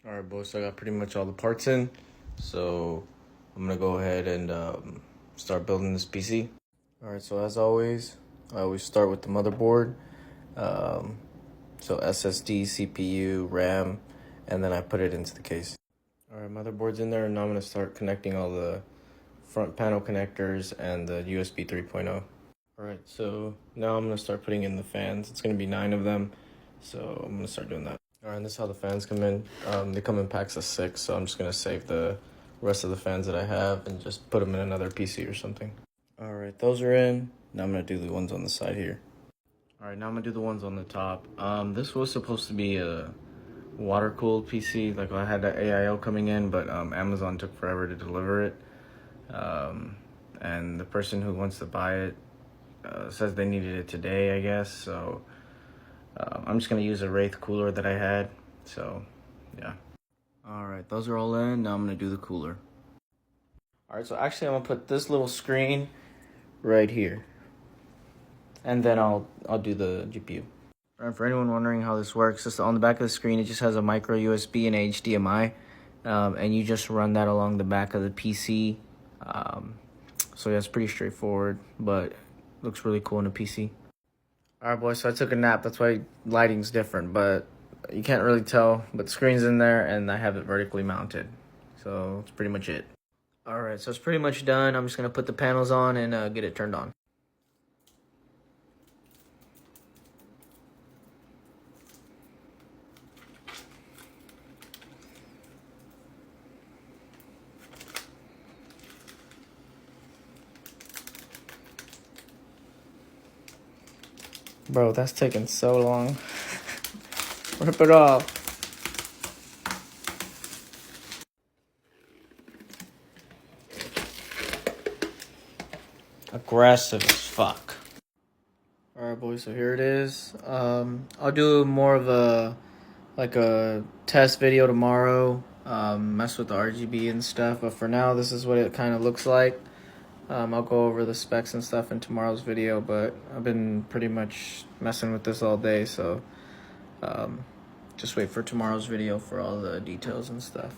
All right, boys, so I got pretty much all the parts in. So I'm going to go ahead and start building this PC. All right, so as always, I always start with the motherboard. So SSD, CPU, RAM, and then I put it into the case. All right, motherboard's in there, and now I'm going to start connecting all the front panel connectors and the USB 3.0. All right, so now I'm going to start putting in the fans. It's going to be 9 of them, so I'm going to start doing that. All right, and this is how the fans come in. They come in packs of 6, so I'm just going to save the rest of the fans that I have and just put them in another PC or something. All right, those are in. Now I'm going to do the ones on the side here. All right, now I'm going to do the ones on the top. This was supposed to be a water-cooled PC. Like, I had the AIO coming in, but Amazon took forever to deliver it. And the person who wants to buy it says they needed it today, I guess. So I'm just going to use a Wraith cooler that I had. So, yeah. All right, those are all in. Now I'm going to do the cooler. All right, so actually I'm going to put this little screen right here. And then I'll do the GPU. All right, for anyone wondering how this works, just on the back of the screen, it just has a micro USB and HDMI. And you just run that along the back of the PC. So yeah, it's pretty straightforward, but looks really cool in a PC. All right, boys, so I took a nap. That's why lighting's different, but you can't really tell. But the screen's in there, and I have it vertically mounted. So that's pretty much it. All right, so it's pretty much done. I'm just going to put the panels on and get it turned on. Bro, that's taking so long. Rip it off. Aggressive as fuck. Alright, boys, so here it is. I'll do more of a test video tomorrow. Mess with the RGB and stuff, but for now this is what it kind of looks like. I'll go over the specs and stuff in tomorrow's video, but I've been pretty much messing with this all day, so just wait for tomorrow's video for all the details and stuff.